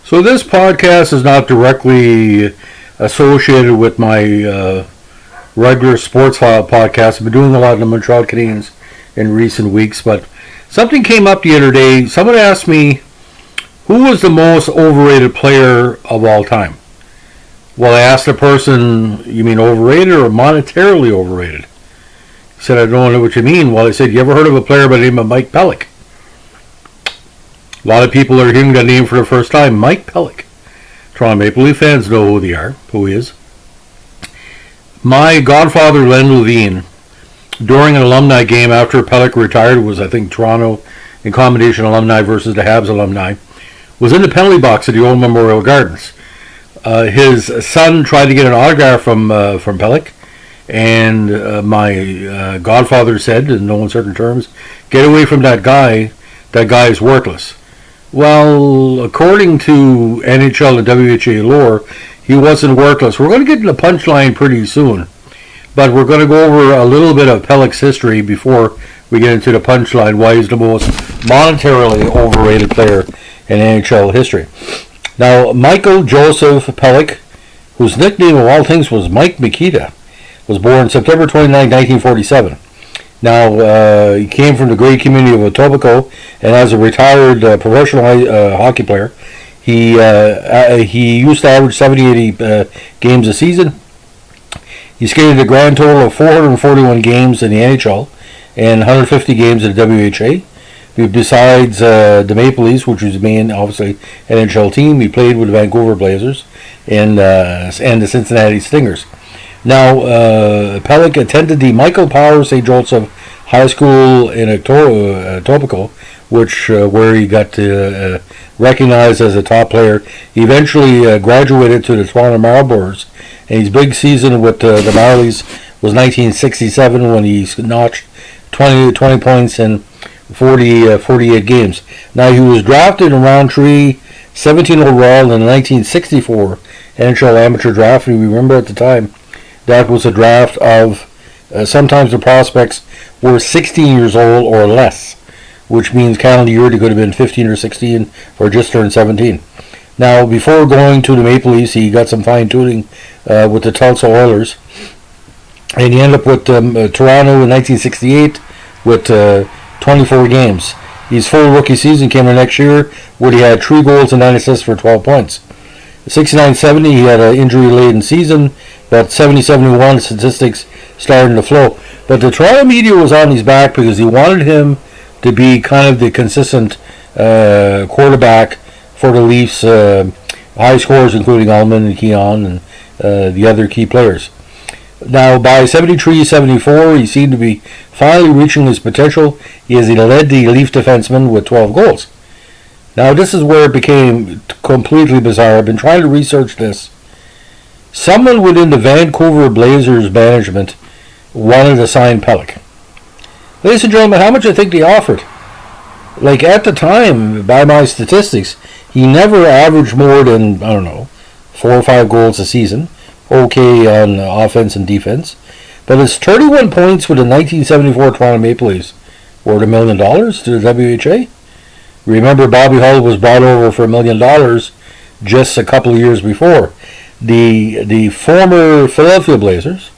So this podcast is not directly associated with my regular Sports File podcast. I've been doing a lot of the Montreal Canadiens in recent weeks, but something came up the other day. Someone asked me, who was the most overrated player of all time? Well, I asked the person, you mean overrated or monetarily overrated? He said, I don't know what you mean. Well, I said, you ever heard of a player by the name of Mike Pelyk? A lot of people are hearing that name for the first time. Mike Pelyk. Toronto Maple Leaf fans know who they are, who he is. My godfather, Len Levine, during an alumni game after Pelyk retired, was I think Toronto in combination alumni versus the Habs alumni, was in the penalty box at the old Memorial Gardens. His son tried to get an autograph from Pelyk, and my godfather said, in no uncertain terms, "Get away from that guy. That guy is worthless." Well, according to NHL and WHA lore, he wasn't worthless. We're going to get to the punchline pretty soon, but we're going to go over a little bit of Pelyk's history before we get into the punchline, why he's the most monetarily overrated player in NHL history. Now, Michael Joseph Pelyk, whose nickname of all things was Mike Mikita, was born September 29, 1947. Now, he came from the great community of Etobicoke, and as a retired professional hockey player, he used to average 70-80 games a season. He skated a grand total of 441 games in the NHL and 150 games in the WHA. Besides the Maple Leafs, which was the main, obviously, NHL team, he played with the Vancouver Blazers and the Cincinnati Stingers. Now, Pelyk attended the Michael Powers St. Joseph High School in Etobicoke, where he got recognized as a top player. He eventually graduated to the Toronto Marlboros, and his big season with the Marlies was 1967 when he notched 20 points in 48 games. Now, he was drafted in round 3, 17 overall in the 1964 NHL Amateur Draft, and we remember at the time that was a draft of sometimes the prospects were 16 years old or less, which means calendar year they could have been 15 or 16 or just turned 17. Now, before going to the Maple Leafs, he got some fine-tuning with the Tulsa Oilers, and he ended up with Toronto in 1968 with 24 games. His full rookie season came the next year, where he had 3 goals and 9 assists for 12 points. 69-70, he had an injury-laden season, but 70-71 statistics started to flow. But the Toronto media was on his back because he wanted him to be kind of the consistent quarterback for the Leafs' high scorers, including Allman and Keon and the other key players. Now, by 73-74, he seemed to be finally reaching his potential as he led the Leaf defensemen with 12 goals. Now, this is where it became completely bizarre. I've been trying to research this. Someone within the Vancouver Blazers management wanted to sign Pelyk. Ladies and gentlemen, how much I think they offered? Like, at the time, by my statistics, he never averaged more than, 4 or 5 goals a season. Okay on offense and defense. But his 31 points with the 1974 Toronto Maple Leafs worth $1 million to the WHA. Remember, Bobby Hull was brought over for $1 million just a couple of years before. The former Philadelphia Blazers,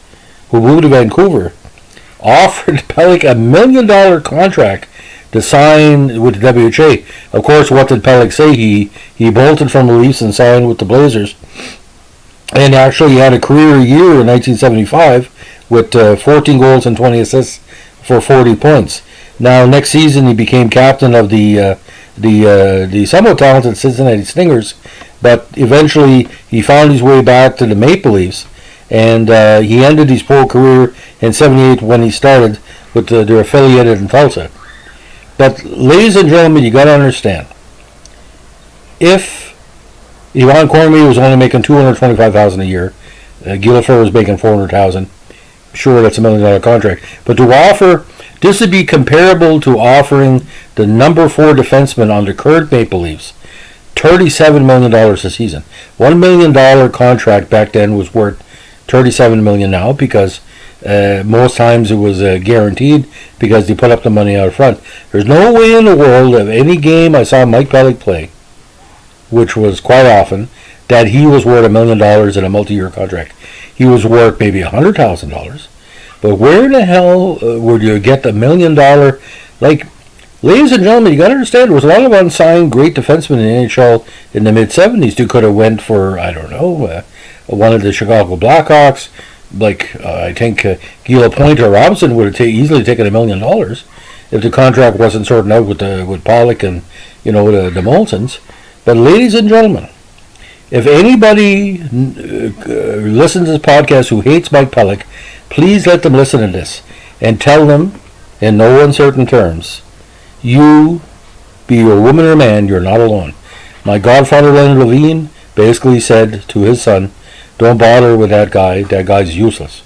who moved to Vancouver, offered Pelyk $1 million contract to sign with the WHA. Of course, what did Pelyk say? He bolted from the Leafs and signed with the Blazers. And actually, he had a career year in 1975 with 14 goals and 20 assists for 40 points. Now, next season, he became captain of the somewhat talented Cincinnati Stingers, but eventually he found his way back to the Maple Leafs, and he ended his pro career in '78 when he started with their affiliated in Tulsa. But, ladies and gentlemen, you got to understand, if Yvonne Cormier was only making $225,000 a year, Guilford was making $400,000. Sure, that's $1 million contract, but to offer, this would be comparable to offering the number 4 defenseman on the current Maple Leafs $37 million a season. $1 million contract back then was worth $37 million now, because most times it was guaranteed because they put up the money out front. There's no way in the world of any game I saw Mike Pelyk play which was quite often, that he was worth $1 million in a multi-year contract. He was worth maybe $100,000. But where in the hell would you get the $1 million? Like, ladies and gentlemen, you got to understand, there was a lot of unsigned great defensemen in the NHL in the mid-'70s who could have went for, I don't know, one of the Chicago Blackhawks. Like, I think Guy Lapointe or Robinson would have easily taken $1 million if the contract wasn't sorted out with Pelyk and, the Molsons. But ladies and gentlemen, if anybody listens to this podcast who hates Mike Pelyk, please let them listen to this and tell them in no uncertain terms, you, be you a woman or a man, you're not alone. My godfather, Leonard Levine, basically said to his son, don't bother with that guy. That guy's useless.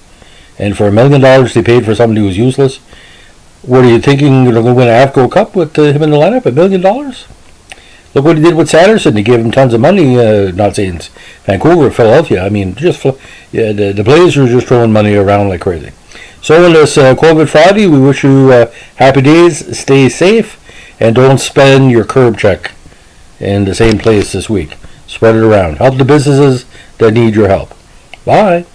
And for $1 million they paid for somebody who's useless, what are you thinking? They're going to win a AFCO Cup with him in the lineup? $1 million? Look what he did with Sanderson. He gave him tons of money. Not saying it's Vancouver, Philadelphia. I mean, the Blazers are just throwing money around like crazy. So on this COVID Friday, we wish you happy days. Stay safe, and don't spend your curb check in the same place this week. Spread it around. Help the businesses that need your help. Bye.